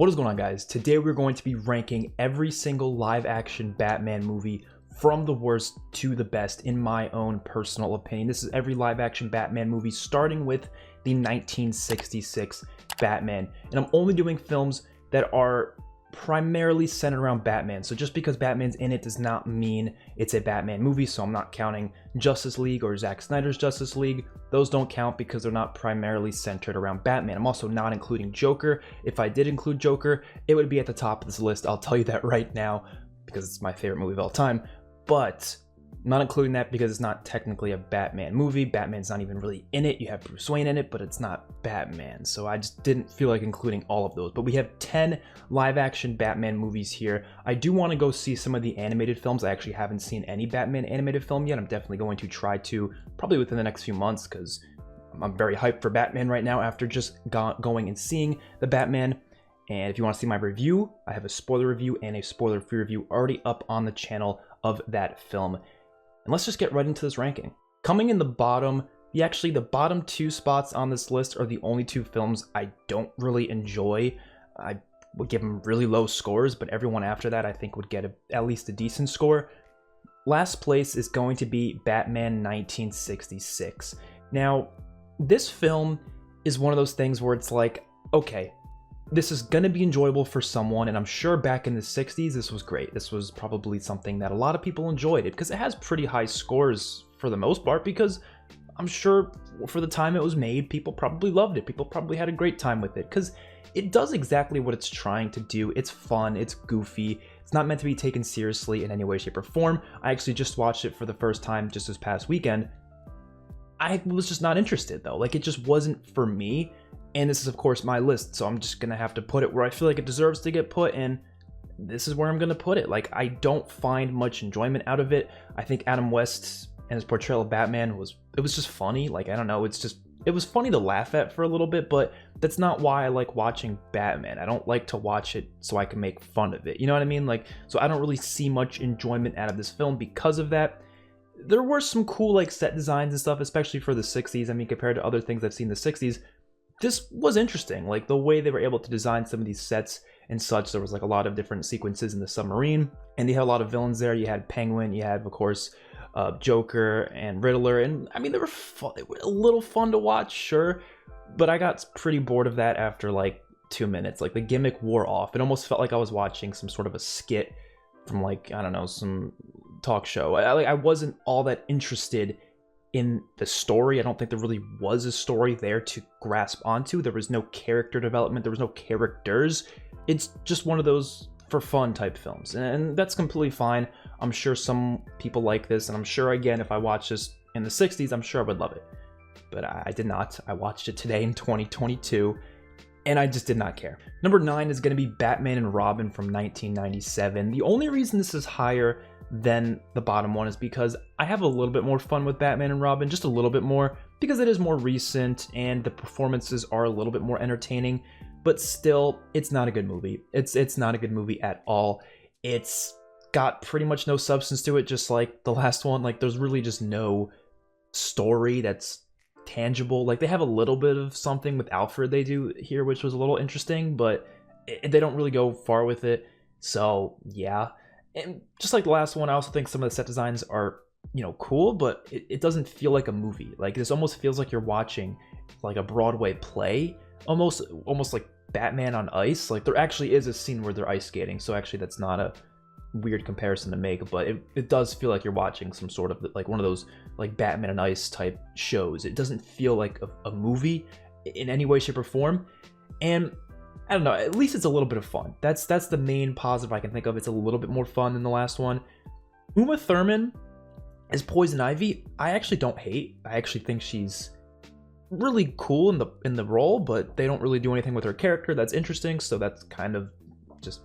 What is going on, guys? Today we're going to be ranking every single live action Batman movie from the worst to the best in my own personal opinion. This is every live action Batman movie starting with the 1966 Batman. And I'm only doing films that are primarily centered around Batman. So just because Batman's in it does not mean it's a Batman movie. So I'm not counting Justice League or Zack Snyder's Justice League. Those don't count because they're not primarily centered around Batman. I'm also not including Joker. If I did include Joker, it would be at the top of this list. I'll tell you that right now because it's my favorite movie of all time. But I'm not including that because it's not technically a Batman movie. Batman's not even really in it. You have Bruce Wayne in it, but it's not Batman. So I just didn't feel like including all of those. But we have 10 live action Batman movies here. I do want to go see some of the animated films. I actually haven't seen any Batman animated film yet. I'm definitely going to try to, probably within the next few months, because I'm very hyped for Batman right now after just going and seeing the Batman. And if you want to see my review, I have a spoiler review and a spoiler-free review already up on the channel of that film. And let's just get right into this ranking. Coming in the bottom, the bottom two spots on this list are the only two films I don't really enjoy. I would give them really low scores, but everyone after that I think would get at least a decent score. Last place is going to be Batman 1966. Now, this film is one of those things where it's like, okay, this is going to be enjoyable for someone, and I'm sure back in the 60s this was great. This was probably something that a lot of people enjoyed it because it has pretty high scores for the most part, because I'm sure for the time it was made, people probably loved it. People probably had a great time with it because it does exactly what it's trying to do. It's fun, it's goofy, it's not meant to be taken seriously in any way, shape, or form. I actually just watched it for the first time just this past weekend. I was just not interested though. Like, it just wasn't for me. And this is, of course, my list, so I'm just going to have to put it where I feel like it deserves to get put, and this is where I'm going to put it. Like, I don't find much enjoyment out of it. I think Adam West and his portrayal of Batman was just funny. Like, I don't know, it was funny to laugh at for a little bit, but that's not why I like watching Batman. I don't like to watch it so I can make fun of it. You know what I mean? Like, so I don't really see much enjoyment out of this film because of that. There were some cool, like, set designs and stuff, especially for the 60s. I mean, compared to other things I've seen in the 60s. This was interesting, like the way they were able to design some of these sets and such. There was like a lot of different sequences in the submarine, and they had a lot of villains there. You had Penguin, you had, of course, Joker and Riddler, and I mean, they were a little fun to watch, sure, but I got pretty bored of that after like 2 minutes. Like, the gimmick wore off. It almost felt like I was watching some sort of a skit from, like, I don't know, some talk show. I wasn't all that interested in the story. I don't think there really was a story there to grasp onto. There was no character development. There was no characters. It's just one of those for fun type films, and that's completely fine. I'm sure some people like this, and I'm sure, again, if I watched this in the 60s, I'm sure I would love it. But I did not. I watched it today in 2022, and I just did not care. Number 9 is going to be Batman and Robin from 1997. The only reason this is higher than the bottom one is because I have a little bit more fun with Batman and Robin, just a little bit more, because it is more recent and the performances are a little bit more entertaining. But still, it's not a good movie. It's not a good movie at all. It's got pretty much no substance to it, just like the last one. Like, there's really just no story that's tangible. Like, they have a little bit of something with Alfred they do here, which was a little interesting, but they don't really go far with it. So yeah. And just like the last one, I also think some of the set designs are, you know, cool, but it doesn't feel like a movie. Like, this almost feels like you're watching like a Broadway play, almost like Batman on ice. Like, there actually is a scene where they're ice skating, so actually that's not a weird comparison to make, but it does feel like you're watching some sort of like one of those like Batman on ice type shows. It doesn't feel like a movie in any way, shape, or form. And I don't know, at least it's a little bit of fun. That's the main positive I can think of. It's a little bit more fun than the last one. Uma Thurman as Poison Ivy, I actually don't hate. I actually think she's really cool in the role, but they don't really do anything with her character that's interesting, so that's kind of just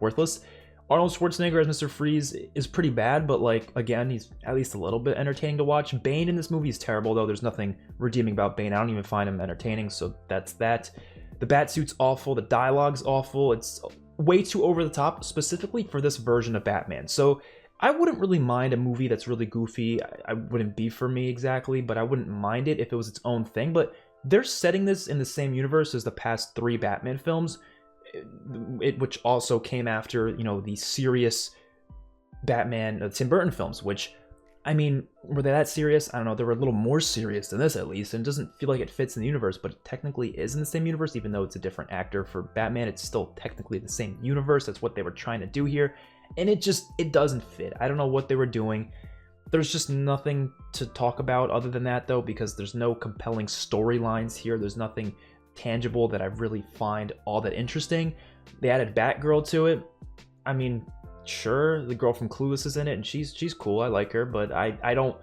worthless. Arnold Schwarzenegger as Mr. Freeze is pretty bad, but like, again, he's at least a little bit entertaining to watch. Bane in this movie is terrible, though. There's nothing redeeming about Bane. I don't even find him entertaining, so that's that. The Batsuit's awful, the dialogue's awful, it's way too over the top, specifically for this version of Batman. So I wouldn't really mind a movie that's really goofy. I wouldn't be for me exactly, but I wouldn't mind it if it was its own thing. But they're setting this in the same universe as the past 3 Batman films, which also came after, the serious Batman, Tim Burton films, which, I mean, were they that serious? I don't know. They were a little more serious than this, at least, and it doesn't feel like it fits in the universe, but it technically is in the same universe, even though it's a different actor for Batman. It's still technically the same universe. That's what they were trying to do here, and it doesn't fit. I don't know what they were doing. There's just nothing to talk about other than that, though, because there's no compelling storylines here. There's nothing tangible that I really find all that interesting. They added Batgirl to it. I mean, sure, the girl from Clueless is in it, and she's cool. I like her, but I don't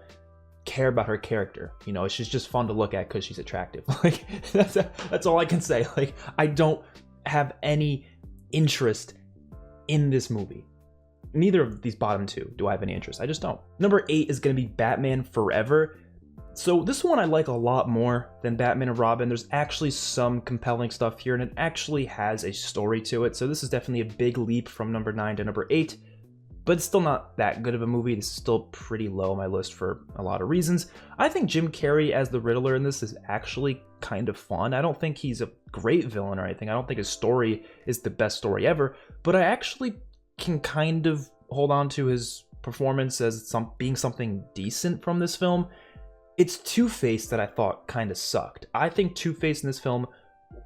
care about her character. She's just fun to look at because she's attractive. Like, that's all I can say. Like, I don't have any interest in this movie. Neither of these bottom two do I have any interest. I just don't. Number 8 is going to be Batman Forever. So this one I like a lot more than Batman and Robin. There's actually some compelling stuff here, and it actually has a story to it. So this is definitely a big leap from number 9 to number 8, but it's still not that good of a movie. This is still pretty low on my list for a lot of reasons. I think Jim Carrey as the Riddler in this is actually kind of fun. I don't think he's a great villain or anything. I don't think his story is the best story ever, but I actually can kind of hold on to his performance as being something decent from this film. It's Two-Face that I thought kind of sucked. I think Two-Face in this film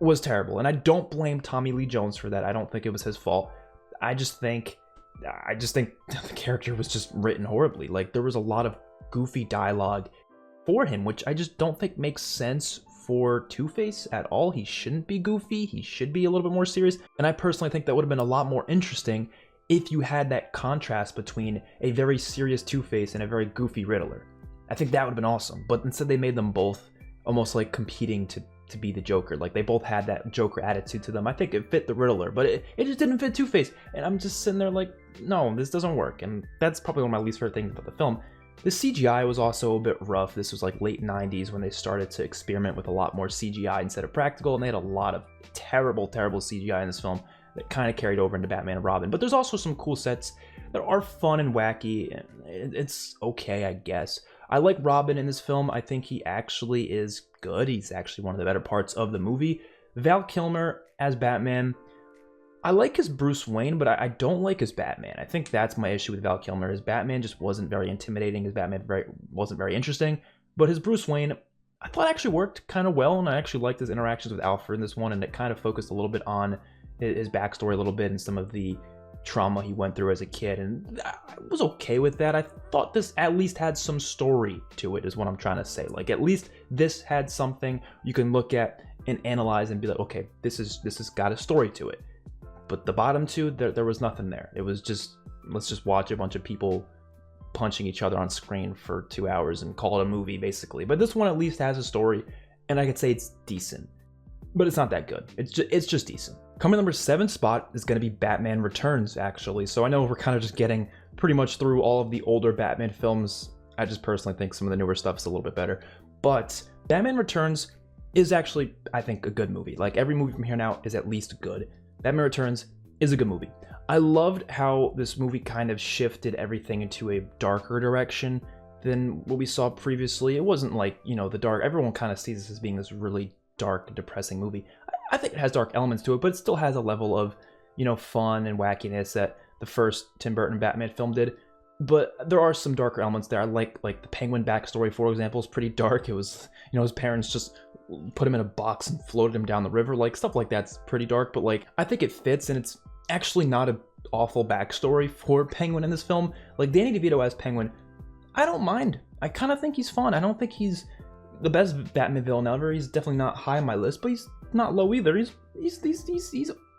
was terrible, and I don't blame Tommy Lee Jones for that. I don't think it was his fault. I just think the character was just written horribly. Like, there was a lot of goofy dialogue for him, which I just don't think makes sense for Two-Face at all. He shouldn't be goofy. He should be a little bit more serious, and I personally think that would have been a lot more interesting if you had that contrast between a very serious Two-Face and a very goofy Riddler. I think that would have been awesome, but instead they made them both almost like competing to be the Joker. Like, they both had that Joker attitude to them. I think it fit the Riddler, but it just didn't fit Two-Face, and I'm just sitting there like, no, this doesn't work, and that's probably one of my least favorite things about the film. The CGI was also a bit rough. This was like late 90s when they started to experiment with a lot more CGI instead of practical, and they had a lot of terrible CGI in this film that kind of carried over into Batman and Robin. But there's also some cool sets that are fun and wacky, and it's okay, I guess. I like Robin in this film. I think he actually is good. He's actually one of the better parts of the movie. Val Kilmer as Batman, I like his Bruce Wayne, but I don't like his Batman. I think that's my issue with Val Kilmer. His Batman just wasn't very intimidating. His Batman wasn't very interesting. But his Bruce Wayne, I thought actually worked kind of well, and I actually liked his interactions with Alfred in this one, and it kind of focused a little bit on his backstory a little bit and some of the trauma he went through as a kid, and I was okay with that. I thought this at least had some story to it, is what I'm trying to say. Like, at least this had something you can look at and analyze and be like, okay, this has got a story to it. But the bottom two, there was nothing there. It was just, let's just watch a bunch of people punching each other on screen for 2 hours and call it a movie, basically. But this one at least has a story, and I could say it's decent, but it's not that good. It's just decent. Coming number 7 spot is going to be Batman Returns, actually. So I know we're kind of just getting pretty much through all of the older Batman films. I just personally think some of the newer stuff is a little bit better. But Batman Returns is actually, I think, a good movie. Like, every movie from here now is at least good. Batman Returns is a good movie. I loved how this movie kind of shifted everything into a darker direction than what we saw previously. It wasn't like, the dark, everyone kind of sees this as being this really dark, depressing movie. I think it has dark elements to it, but it still has a level of, fun and wackiness that the first Tim Burton Batman film did. But there are some darker elements there. I like the Penguin backstory, for example, is pretty dark. It was, his parents just put him in a box and floated him down the river. Like, stuff like that's pretty dark, but like, I think it fits, and it's actually not an awful backstory for Penguin in this film. Like, Danny DeVito as Penguin, I don't mind. I kind of think he's fun. I don't think he's the best Batman villain ever. He's definitely not high on my list, but he's not low either. He's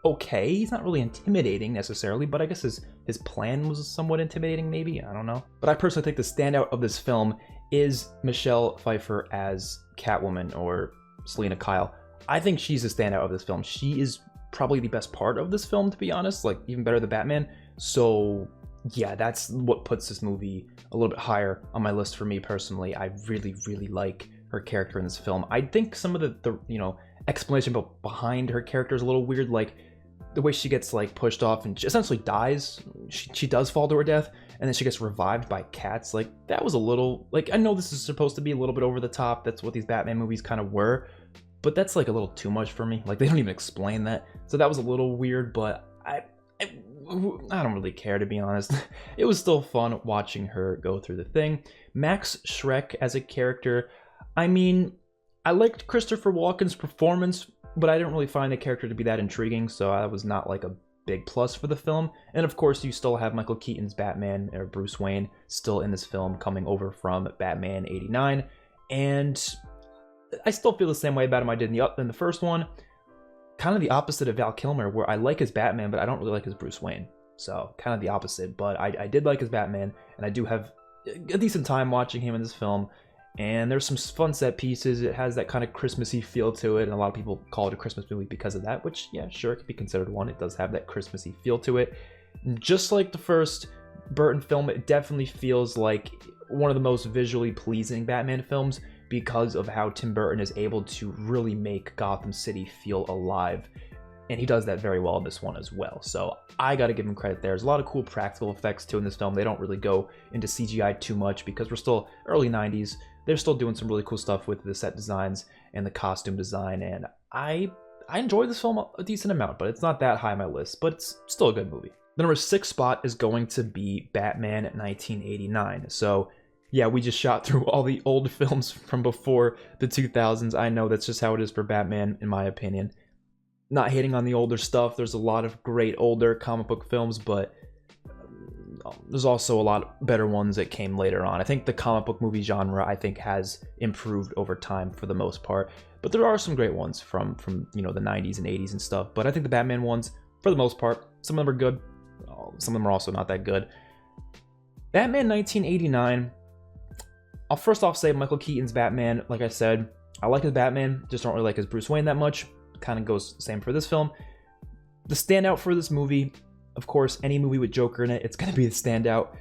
okay. He's not really intimidating necessarily, but I guess his plan was somewhat intimidating, maybe. I don't know. But I personally think the standout of this film is Michelle Pfeiffer as Catwoman, or Selena Kyle. I think she's the standout of this film. She is probably the best part of this film, to be honest, like even better than Batman. So yeah, that's what puts this movie a little bit higher on my list for me personally. I really like her character in this film. I think some of the explanation behind her character is a little weird, like the way she gets like pushed off and essentially dies. She does fall to her death, and then she gets revived by cats. Like, that was a little, like, I know this is supposed to be a little bit over the top. That's what these Batman movies kind of were, but that's like a little too much for me. Like, they don't even explain that. So that was a little weird, but I don't really care, to be honest. It was still fun watching her go through the thing. Max Schreck as a character, I mean, I liked Christopher Walken's performance, but I didn't really find the character to be that intriguing, so I was not like a big plus for the film. And of course, you still have Michael Keaton's Batman, or Bruce Wayne, still in this film, coming over from Batman 89, and I still feel the same way about him I did in the first one. Kind of the opposite of Val Kilmer, where I like his Batman, but I don't really like his Bruce Wayne. So kind of the opposite, but I did like his Batman, and I do have a decent time watching him in this film. And there's some fun set pieces. It has that kind of Christmassy feel to it, and a lot of people call it a Christmas movie because of that, which, yeah, sure, it could be considered one. It does have that Christmassy feel to it. Just like the first Burton film, it definitely feels like one of the most visually pleasing Batman films because of how Tim Burton is able to really make Gotham City feel alive. And he does that very well in this one as well. So I gotta give him credit there. There's a lot of cool practical effects too in this film. They don't really go into CGI too much because we're still early 90s. They're still doing some really cool stuff with the set designs and the costume design. And I enjoy this film a decent amount, but it's not that high on my list, but it's still a good movie. The number 6 spot is going to be Batman 1989. So yeah, we just shot through all the old films from before the 2000s. I know that's just how it is for Batman, in my opinion. Not hating on the older stuff. There's a lot of great older comic book films, but there's also a lot better ones that came later on. I think the comic book movie genre, I think, has improved over time for the most part. But there are some great ones from you know, the 90s and 80s and stuff. But I think the Batman ones, for the most part, some of them are good. Some of them are also not that good. Batman 1989, I'll first off say Michael Keaton's Batman, like I said, I like his Batman, just don't really like his Bruce Wayne that much. Kind of goes the same for this film. The standout for this movie, of course, any movie with Joker in it, it's going to be the standout.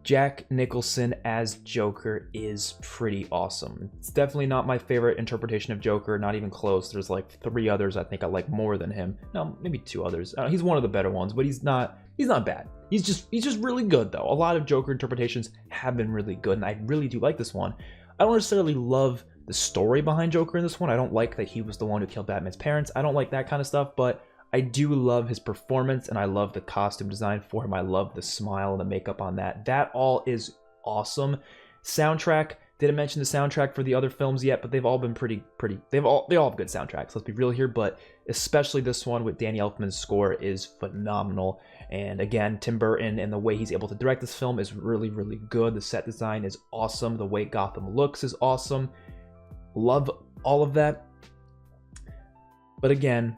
Jack Nicholson as Joker is pretty awesome. It's definitely not my favorite interpretation of Joker, not even close. There's like 3 others I think I like more than him. No, maybe 2 others. He's one of the better ones, but he's not bad. He's just really good though. A lot of Joker interpretations have been really good, and I really do like this one. I don't necessarily love the story behind Joker in this one. I don't like that he was the one who killed Batman's parents. I don't like that kind of stuff, but I do love his performance, and I love the costume design for him. I love the smile and the makeup on that. That all is awesome. Soundtrack, didn't mention the soundtrack for the other films yet, but they've all been pretty. They all have good soundtracks. Let's be real here, but especially this one with Danny Elfman's score is phenomenal. And again, Tim Burton and the way he's able to direct this film is really, really good. The set design is awesome. The way Gotham looks is awesome. Love all of that. But again,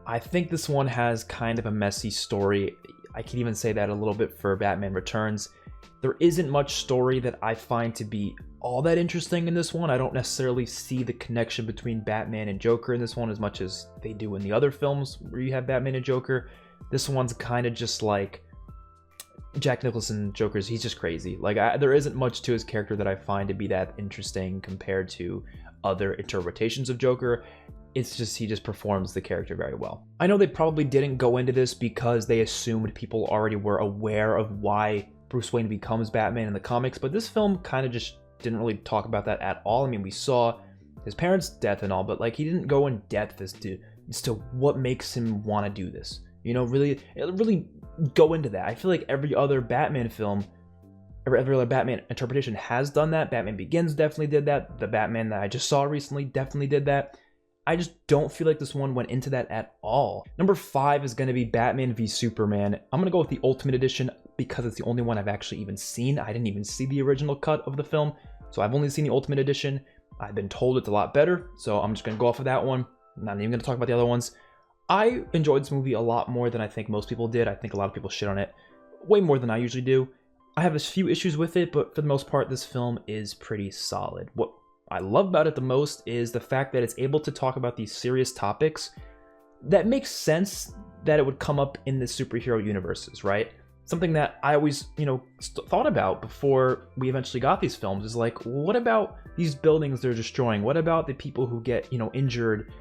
I think this one has kind of a messy story. I can even say that a little bit for Batman Returns. There isn't much story that I find to be all that interesting in this one. I don't necessarily see the connection between Batman and Joker in this one as much as they do in the other films where you have Batman and Joker. This one's kind of just like Jack Nicholson Joker's, he's just crazy. Like, there isn't much to his character that I find to be that interesting compared to other interpretations of Joker. It's just, he just performs the character very well. I know they probably didn't go into this because they assumed people already were aware of why Bruce Wayne becomes Batman in the comics, but this film kind of just didn't really talk about that at all. I mean, we saw his parents' death and all, but like, he didn't go in depth as to what makes him want to do this. You know, really go into that. I feel like every other Batman film, every other Batman interpretation has done that. Batman Begins definitely did that. The Batman that I just saw recently definitely did that. I just don't feel like this one went into that at all. Number 5 is going to be Batman v Superman. I'm going to go with the Ultimate Edition because it's the only one I've actually even seen. I didn't even see the original cut of the film, so I've only seen the Ultimate Edition. I've been told it's a lot better, so I'm just going to go off of that one. I'm not even going to talk about the other ones. I enjoyed this movie a lot more than I think most people did. I think a lot of people shit on it way more than I usually do. I have a few issues with it, but for the most part, this film is pretty solid. What I love about it the most is the fact that it's able to talk about these serious topics that makes sense that it would come up in the superhero universes, right? Something that I always, thought about before we eventually got these films is like, what about these buildings they're destroying? What about the people who get, injured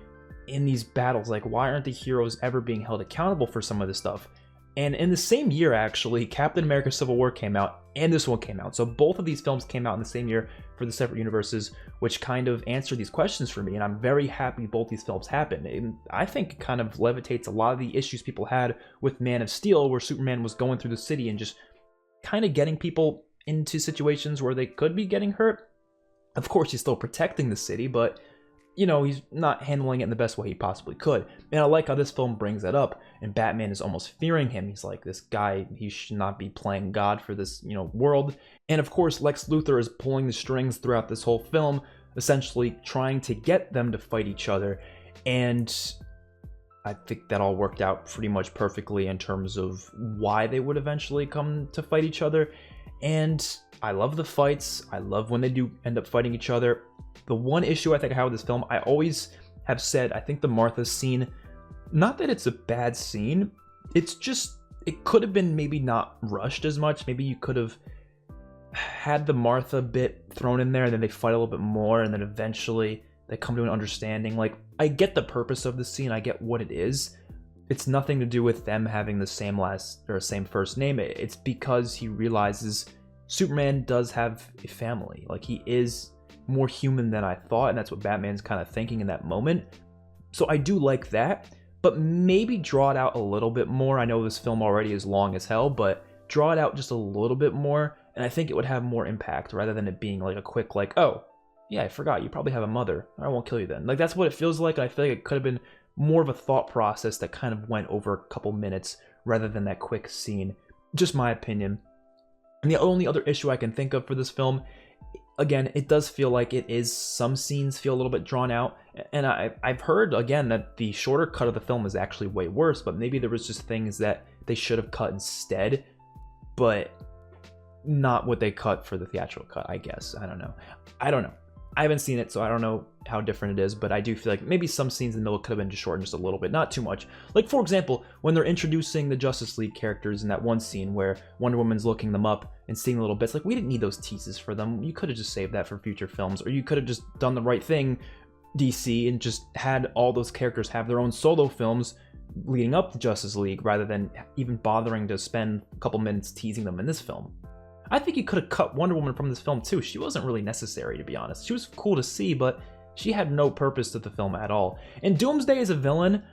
in these battles? Like, why aren't the heroes ever being held accountable for some of this stuff? And in the same year, actually, Captain America Civil War came out, and this one came out. So both of these films came out in the same year for the separate universes, which kind of answered these questions for me, and I'm very happy both these films happened. And I think it kind of levitates a lot of the issues people had with Man of Steel, where Superman was going through the city and just kind of getting people into situations where they could be getting hurt. Of course, he's still protecting the city, but you know, he's not handling it in the best way he possibly could. And I like how this film brings that up, and Batman is almost fearing him. He's like, this guy, he should not be playing God for this, you know, world. And of course, Lex Luthor is pulling the strings throughout this whole film, essentially trying to get them to fight each other. And I think that all worked out pretty much perfectly in terms of why they would eventually come to fight each other. And I love the fights. I love when they do end up fighting each other. The one issue I think I have with this film, I always have said, I think the Martha scene, not that it's a bad scene, it's just, it could have been maybe not rushed as much. Maybe you could have had the Martha bit thrown in there, and then they fight a little bit more, and then eventually they come to an understanding. Like, I get the purpose of the scene, I get what it is. It's nothing to do with them having the same last or same first name. It's because he realizes Superman does have a family. Like, he is more human than I thought, and that's what Batman's kind of thinking in that moment. So I do like that, but maybe draw it out a little bit more. I know this film already is long as hell, but draw it out just a little bit more, and I think it would have more impact rather than it being like a quick, like, oh, yeah, I forgot, you probably have a mother. I won't kill you then. Like, that's what it feels like, and I feel like it could have been more of a thought process that kind of went over a couple minutes rather than that quick scene. Just my opinion. And the only other issue I can think of for this film, again, it does feel like it is, some scenes feel a little bit drawn out, and I've heard, again, that the shorter cut of the film is actually way worse, but maybe there was just things that they should have cut instead, but not what they cut for the theatrical cut, I guess. I don't know. I haven't seen it, so I don't know how different it is, but I do feel like maybe some scenes in the middle could have been just shortened just a little bit, not too much. Like, for example, when they're introducing the Justice League characters in that one scene where Wonder Woman's looking them up and seeing little bits, like, we didn't need those teases for them. You could have just saved that for future films, or you could have just done the right thing, DC, and just had all those characters have their own solo films leading up to Justice League, rather than even bothering to spend a couple minutes teasing them in this film. I think you could have cut Wonder Woman from this film too. She wasn't really necessary, to be honest. She was cool to see, but she had no purpose to the film at all. And Doomsday as a villain,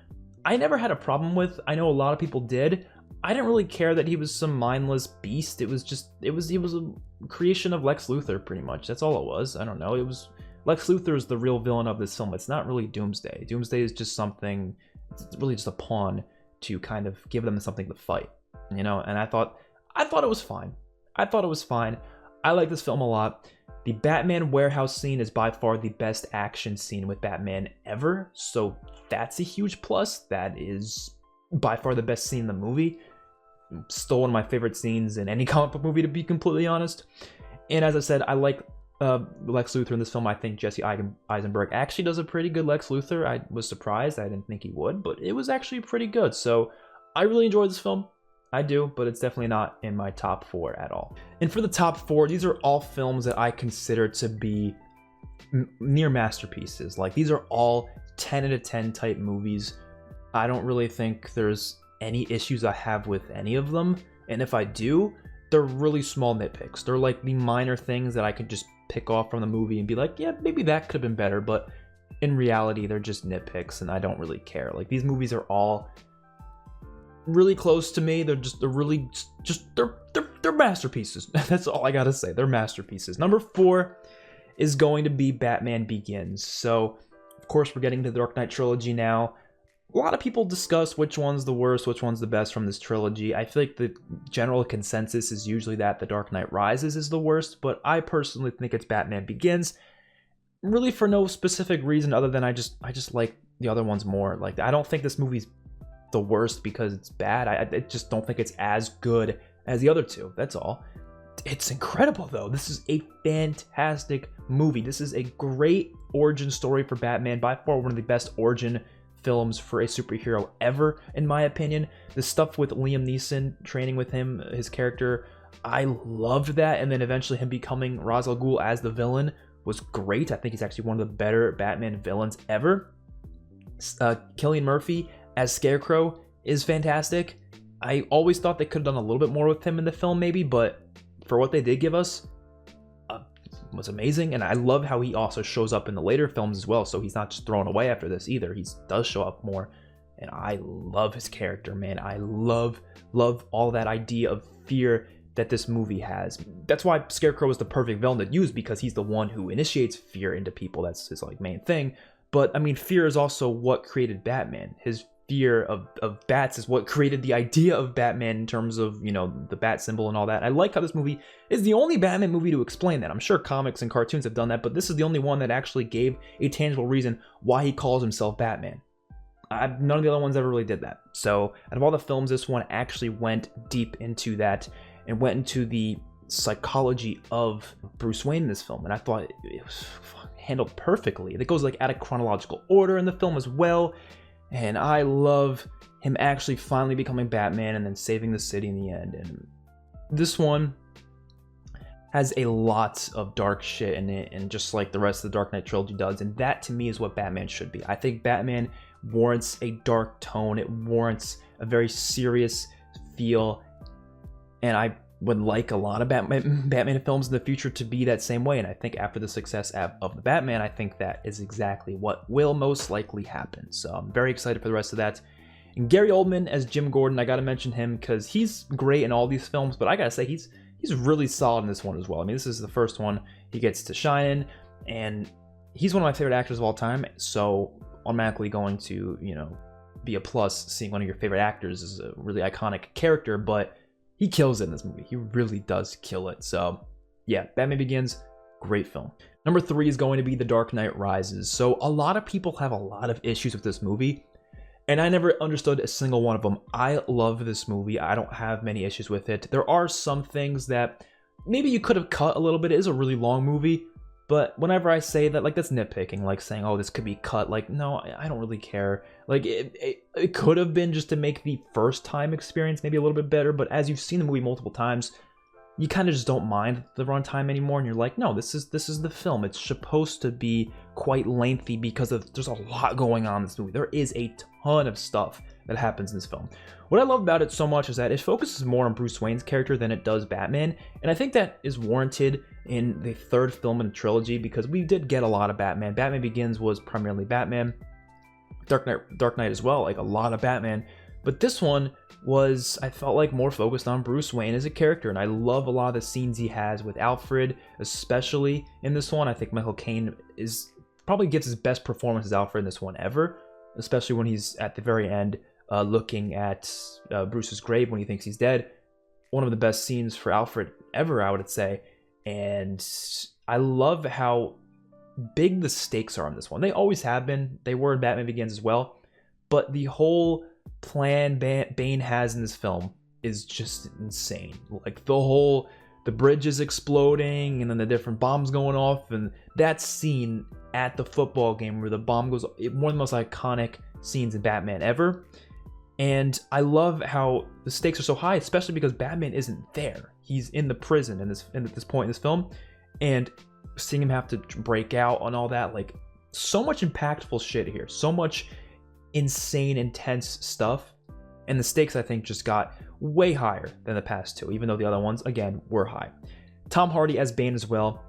I never had a problem with. I know a lot of people did. I didn't really care that he was some mindless beast. He was a creation of Lex Luthor, pretty much. That's all it was. I don't know. It was Lex Luthor is the real villain of this film. It's not really Doomsday. Doomsday is just something. It's really just a pawn to kind of give them something to fight, you know. And I thought it was fine. I like this film a lot. The Batman warehouse scene is by far the best action scene with Batman ever, so that's a huge plus. That is by far the best scene in the movie. Still one of my favorite scenes in any comic book movie, to be completely honest. And as I said, I like Lex Luthor in this film. I think Jesse Eisenberg actually does a pretty good Lex Luthor. I was surprised. I didn't think he would, but it was actually pretty good. So I really enjoyed this film. I do, but it's definitely not in my top 4 at all. And for the top 4, these are all films that I consider to be near masterpieces. Like, these are all 10 out of 10 type movies. I don't really think there's any issues I have with any of them. And if I do, they're really small nitpicks. They're like the minor things that I could just pick off from the movie and be like, yeah, maybe that could have been better. But in reality, they're just nitpicks, and I don't really care. Like, these movies are all really close to me. They're masterpieces. That's all I gotta say. They're masterpieces. Number 4 is going to be Batman Begins. So, of course, we're getting to the Dark Knight trilogy now. A lot of people discuss which one's the worst, which one's the best from this trilogy. I feel like the general consensus is usually that The Dark Knight Rises is the worst, but I personally think it's Batman Begins. Really for no specific reason other than I just like the other ones more. Like, I don't think this movie's the worst because it's bad. I just don't think it's as good as the other two. That's all. It's incredible though. This is a fantastic movie. This is a great origin story for Batman. By far one of the best origin films for a superhero ever, in my opinion. The stuff with Liam Neeson, training with him, his character, I loved that. And then eventually him becoming Ra's al Ghul as the villain was great. I think he's actually one of the better Batman villains ever. Cillian Murphy as Scarecrow is fantastic. I always thought they could have done a little bit more with him in the film maybe, but for what they did give us, was amazing. And I love how he also shows up in the later films as well, so he's not just thrown away after this either. He does show up more, and I love his character, man. I love all that idea of fear that this movie has. That's why Scarecrow is the perfect villain to use, because he's the one who initiates fear into people. That's his like main thing. But I mean, fear is also what created Batman. His fear of bats is what created the idea of Batman in terms of, you know, the bat symbol and all that. I like how this movie is the only Batman movie to explain that. I'm sure comics and cartoons have done that, but this is the only one that actually gave a tangible reason why he calls himself Batman. None of the other ones ever really did that. So out of all the films, this one actually went deep into that and went into the psychology of Bruce Wayne in this film, and I thought it was handled perfectly. It goes like out of chronological order in the film as well. And I love him actually finally becoming Batman and then saving the city in the end. And this one has a lot of dark shit in it, and just like the rest of the Dark Knight trilogy does. And that to me is what Batman should be. I think Batman warrants a dark tone. It warrants a very serious feel. And I would like a lot of Batman films in the future to be that same way. And I think after the success of the Batman, I think that is exactly what will most likely happen. So I'm very excited for the rest of that. And Gary Oldman as Jim Gordon, I gotta mention him because he's great in all these films, but I gotta say he's really solid in this one as well. I mean, this is the first one he gets to shine in, and he's one of my favorite actors of all time. So automatically going to, you know, be a plus seeing one of your favorite actors is a really iconic character, but he kills it in this movie. He really does kill it. So yeah, Batman Begins, great film. Number 3 is going to be The Dark Knight Rises. So a lot of people have a lot of issues with this movie, and I never understood a single one of them. I love this movie. I don't have many issues with it. There are some things that maybe you could have cut a little bit. It is a really long movie, but whenever I say that, like, that's nitpicking, like saying, oh, this could be cut. Like, no, I don't really care. Like, it could have been just to make the first time experience maybe a little bit better, but as you've seen the movie multiple times, you kind of just don't mind the runtime anymore, and you're like, no, this is the film. It's supposed to be quite lengthy because there's a lot going on in this movie. There is a ton of stuff that happens in this film. What I love about it so much is that it focuses more on Bruce Wayne's character than it does Batman, and I think that is warranted in the third film in the trilogy because we did get a lot of Batman. Batman Begins was primarily Batman. Dark Knight as well, like a lot of Batman. But this one was, I felt like, more focused on Bruce Wayne as a character, and I love a lot of the scenes he has with Alfred, especially in this one. I think Michael Caine probably gives his best performance as Alfred in this one ever, especially when he's at the very end looking at Bruce's grave when he thinks he's dead. One of the best scenes for Alfred ever, I would say. And I love how big the stakes are in this one. They always have been. They were in Batman Begins as well. But the whole plan Bane has in this film is just insane. Like the bridge is exploding and then the different bombs going off, and that scene at the football game where the bomb goes, one of the most iconic scenes in Batman ever. And I love how the stakes are so high, especially because Batman isn't there. He's in the prison at this point in this film, and seeing him have to break out and all that, like, so much impactful shit here, so much insane, intense stuff, and the stakes I think just got way higher than the past two, even though the other ones again were high. Tom Hardy as Bane as well,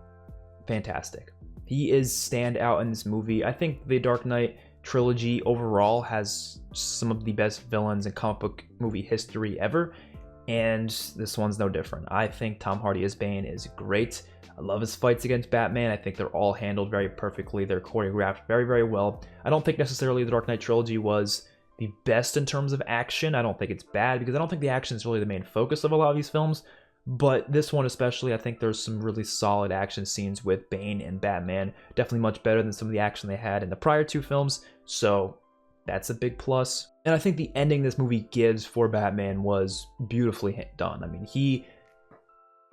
fantastic. He is standout in this movie. I think the Dark Knight trilogy overall has some of the best villains in comic book movie history ever, and this one's no different. I think Tom Hardy as Bane is great. I love his fights against Batman. I think they're all handled very perfectly. They're choreographed very, very well. I don't think necessarily the Dark Knight trilogy was the best in terms of action. I don't think it's bad because I don't think the action is really the main focus of a lot of these films. But this one especially, I think there's some really solid action scenes with Bane and Batman. Definitely much better than some of the action they had in the prior two films. So that's a big plus. And I think the ending this movie gives for Batman was beautifully done. I mean, he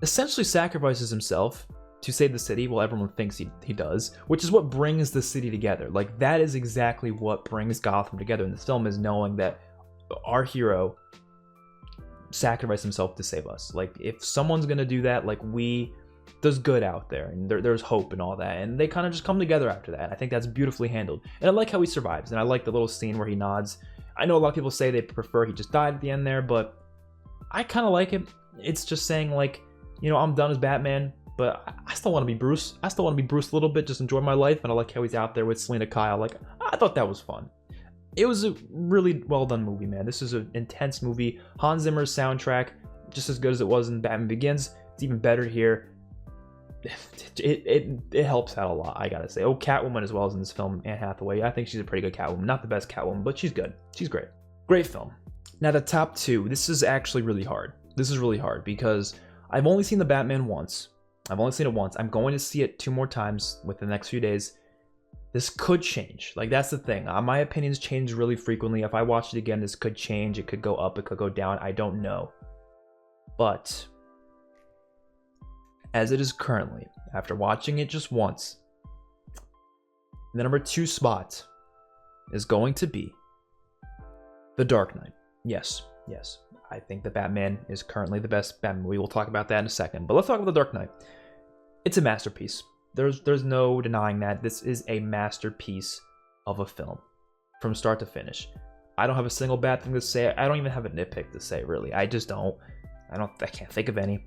essentially sacrifices himself to save the city. Well, everyone thinks he does, which is what brings the city together. Like, that is exactly what brings Gotham together in this film, is knowing that our hero sacrificed himself to save us. Like, if someone's gonna do that, like, there's good out there, and there's hope and all that, and they kind of just come together after that. I think that's beautifully handled, and I like how he survives, and I like the little scene where he nods. I know a lot of people say they prefer he just died at the end there, but I kind of like it. It's just saying, like, you know, I'm done as Batman, but I still want to be Bruce. I still want to be Bruce a little bit, just enjoy my life. And I like how he's out there with Selena Kyle. Like, I thought that was fun. It was a really well done movie, man. This is an intense movie. Hans Zimmer's soundtrack, just as good as it was in Batman Begins. It's even better here. It helps out a lot, I gotta say. Oh, Catwoman as well as in this film, Anne Hathaway. I think she's a pretty good Catwoman. Not the best Catwoman, but she's good. She's great. Great film. Now, the top two. This is actually really hard. This is really hard because I've only seen the Batman once. I've only seen it once. I'm going to see it 2 more times within the next few days. This could change. Like, that's the thing. My opinions change really frequently. If I watch it again, this could change. It could go up. It could go down. I don't know. But as it is currently, after watching it just once, the number 2 spot is going to be The Dark Knight. Yes. I think the Batman is currently the best Batman movie. We'll talk about that in a second. But let's talk about The Dark Knight. It's a masterpiece. There's no denying that. This is a masterpiece of a film from start to finish. I don't have a single bad thing to say. I don't even have a nitpick to say, really. I just don't. I can't think of any.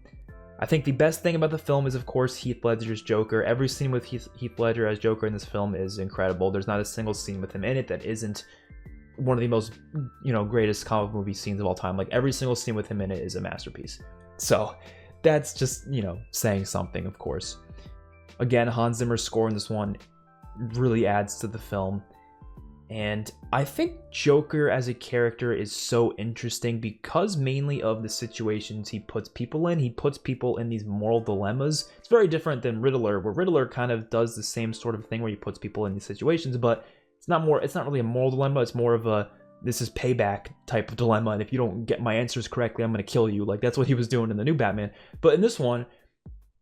I think the best thing about the film is, of course, Heath Ledger's Joker. Every scene with Heath Ledger as Joker in this film is incredible. There's not a single scene with him in it that isn't one of the most, greatest comic movie scenes of all time. Like, every single scene with him in it is a masterpiece. So that's just, saying something, of course. Again, Hans Zimmer's score in this one really adds to the film. And I think Joker as a character is so interesting because mainly of the situations he puts people in. He puts people in these moral dilemmas. It's very different than Riddler, where Riddler kind of does the same sort of thing where he puts people in these situations, but it's not really a moral dilemma. It's more of a, this is payback type of dilemma, and if you don't get my answers correctly, I'm going to kill you. Like, that's what he was doing in the new Batman. But in this one,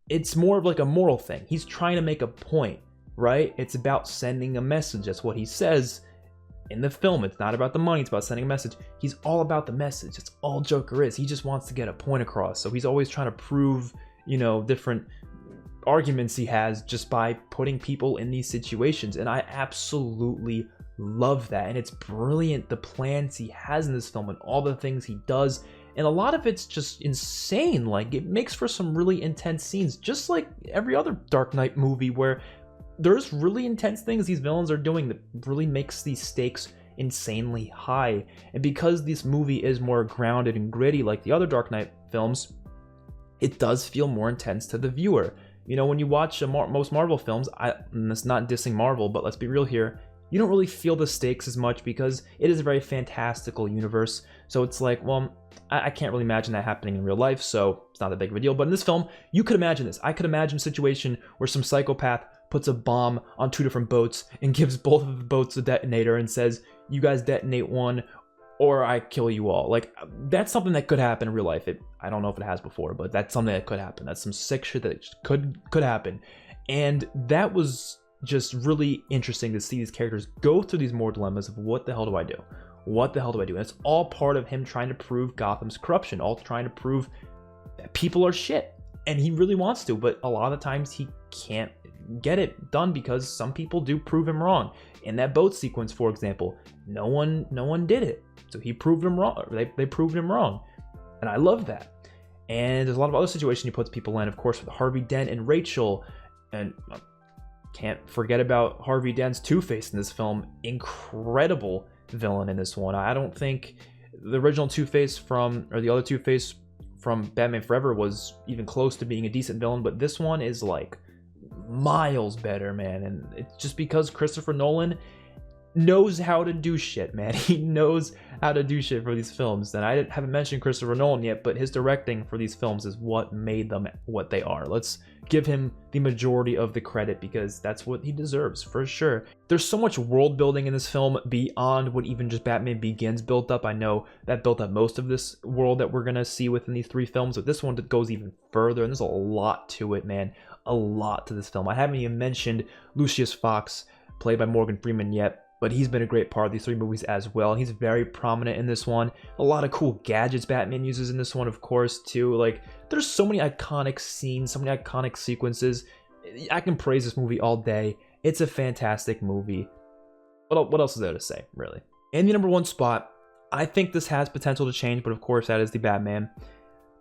it's more of like a moral thing. He's trying to make a point, right? It's about sending a message. That's what he says in the film. It's not about the money. It's about sending a message. He's all about the message. That's all Joker is. He just wants to get a point across. So he's always trying to prove, different arguments he has just by putting people in these situations. And I absolutely love that. And it's brilliant, the plans he has in this film and all the things he does. And a lot of it's just insane. Like, it makes for some really intense scenes, just like every other Dark Knight movie where there's really intense things these villains are doing that really makes these stakes insanely high. And because this movie is more grounded and gritty like the other Dark Knight films, it does feel more intense to the viewer. When you watch most Marvel films, it's not dissing Marvel, but let's be real here, you don't really feel the stakes as much because it is a very fantastical universe. So it's like, well, I can't really imagine that happening in real life, so it's not that big of a deal. But in this film, you could imagine this. I could imagine a situation where some psychopath puts a bomb on 2 different boats and gives both of the boats a detonator and says, you guys detonate one or I kill you all. Like, that's something that could happen in real life. I don't know if it has before, but that's something that could happen. That's some sick shit that could happen. And that was just really interesting to see these characters go through these moral dilemmas of what the hell do I do? What the hell do I do? And it's all part of him trying to prove Gotham's corruption, all trying to prove that people are shit. And he really wants to, but a lot of the times he can't get it done because some people do prove him wrong. In that boat sequence, for example, no one did it. So he proved him wrong. They proved him wrong. And I love that. And there's a lot of other situations he puts people in, of course, with Harvey Dent and Rachel. And can't forget about Harvey Dent's Two-Face in this film. Incredible villain in this one. I don't think the original Two-Face the other Two-Face from Batman Forever was even close to being a decent villain, but this one is like miles better, man. And it's just because Christopher Nolan knows how to do shit, man. He knows how to do shit for these films. And I haven't mentioned Christopher Nolan yet, but his directing for these films is what made them what they are. Let's give him the majority of the credit because that's what he deserves, for sure. There's so much world building in this film beyond what even just Batman Begins built up. I know that built up most of this world that we're gonna see within these 3 films, but this one goes even further, and there's a lot to it, man. A lot to this film. I haven't even mentioned Lucius Fox, played by Morgan Freeman, yet, but he's been a great part of these 3 movies as well. He's very prominent in this one. A lot of cool gadgets Batman uses in this one, of course, too. Like, there's so many iconic scenes, so many iconic sequences. I can praise this movie all day. It's a fantastic movie. What else is there to say, really? In the number 1 spot, I think this has potential to change, but of course that is the Batman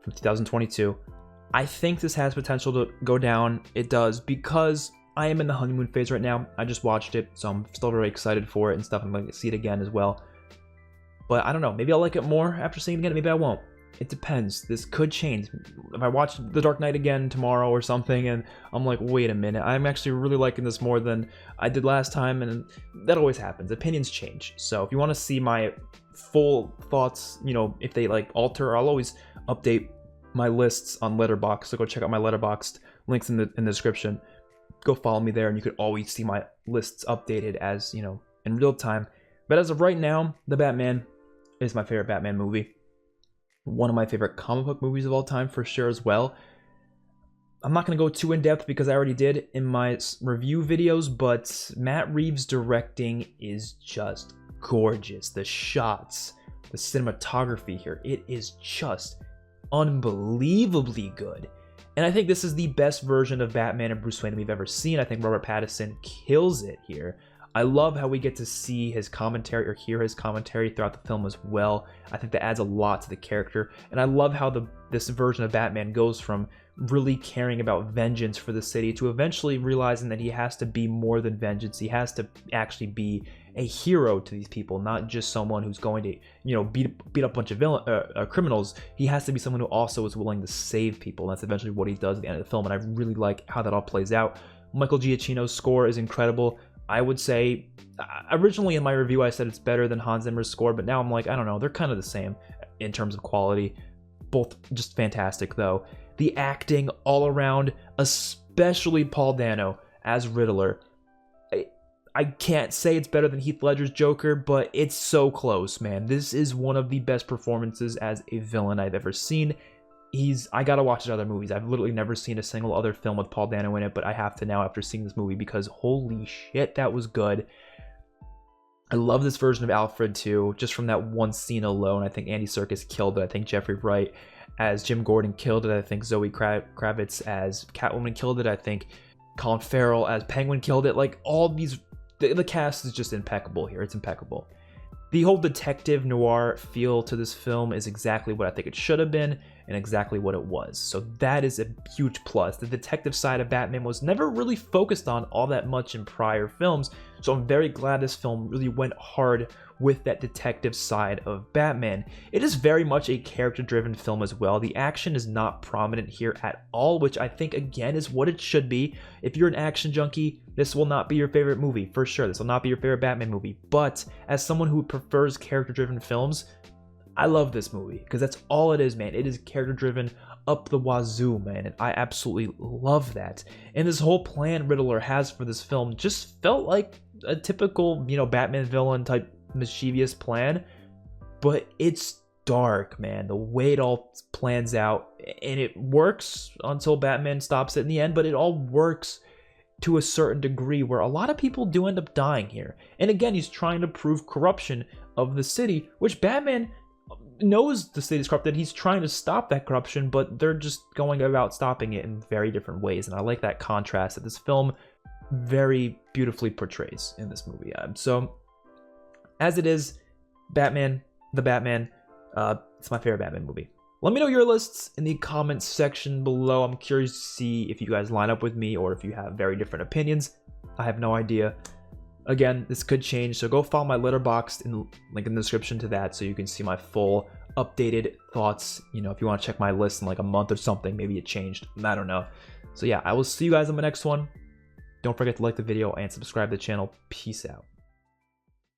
from 2022. I think this has potential to go down. It does, because I am in the honeymoon phase right now. I just watched it, so I'm still very excited for it and stuff. I'm going to see it again as well. But I don't know. Maybe I'll like it more after seeing it again. Maybe I won't. It depends. This could change. If I watch The Dark Knight again tomorrow or something and I'm like, wait a minute, I'm actually really liking this more than I did last time, and that always happens. Opinions change. So if you want to see my full thoughts, you know, if they like alter, I'll always update my lists on Letterboxd. So go check out my Letterboxd. Links in the description. Go follow me there, and you could always see my lists updated as, you know, in real time. But as of right now, The Batman is my favorite Batman movie. One of my favorite comic book movies of all time for sure as well. I'm not going to go too in depth because I already did in my review videos, but Matt Reeves' directing is just gorgeous. The shots, the cinematography here, it is just unbelievably good. And I think this is the best version of Batman and Bruce Wayne we've ever seen. I think Robert Pattinson kills it here. I love how we get to see his commentary or hear his commentary throughout the film as well. I think that adds a lot to the character. And I love how this version of Batman goes from really caring about vengeance for the city to eventually realizing that he has to be more than vengeance. He has to actually be a hero to these people, not just someone who's going to, you know, beat up a bunch of criminals. He has to be someone who also is willing to save people. And that's eventually what he does at the end of the film. And I really like how that all plays out. Michael Giacchino's score is incredible. I would say, originally in my review I said it's better than Hans Zimmer's score, but now I'm like, I don't know, they're kind of the same in terms of quality. Both just fantastic though. The acting all around, especially Paul Dano as Riddler. I can't say it's better than Heath Ledger's Joker, but it's so close, man. This is one of the best performances as a villain I've ever seen. I gotta watch his other movies. I've literally never seen a single other film with Paul Dano in it, but I have to now after seeing this movie because holy shit, that was good. I love this version of Alfred too, just from that one scene alone. I think Andy Serkis killed it. I think Jeffrey Wright as Jim Gordon killed it. I think Zoe Kravitz as Catwoman killed it. I think Colin Farrell as Penguin killed it. Like all these, the cast is just impeccable here. It's impeccable. The whole detective noir feel to this film is exactly what I think it should have been and exactly what it was. So that is a huge plus. The detective side of Batman was never really focused on all that much in prior films, so I'm very glad this film really went hard with that detective side of Batman. It is very much a character-driven film as well. The action is not prominent here at all, which I think, again, is what it should be. If you're an action junkie, this will not be your favorite movie, for sure. This will not be your favorite Batman movie. But as someone who prefers character-driven films, I love this movie because that's all it is, man. It is character-driven up the wazoo, man, and I absolutely love that. And this whole plan Riddler has for this film just felt like a typical, you know, Batman villain type mischievous plan, but it's dark, man. The way it all plans out, and it works until Batman stops it in the end, but it all works to a certain degree where a lot of people do end up dying here. And again, he's trying to prove corruption of the city, which Batman knows the city's corrupted. He's trying to stop that corruption, but they're just going about stopping it in very different ways. And I like that contrast that this film very beautifully portrays in this movie. So as it is, Batman, the Batman, it's my favorite Batman movie. Let me know your lists in the comments section below. I'm curious to see if you guys line up with me or if you have very different opinions. I have no idea. Again, this could change, so go follow my Letterboxd link in the description to that so you can see my full updated thoughts. You know, if you want to check my list in like a month or something, maybe it changed. I don't know. So yeah, I will see you guys on the next one. Don't forget to like the video and subscribe to the channel. Peace out.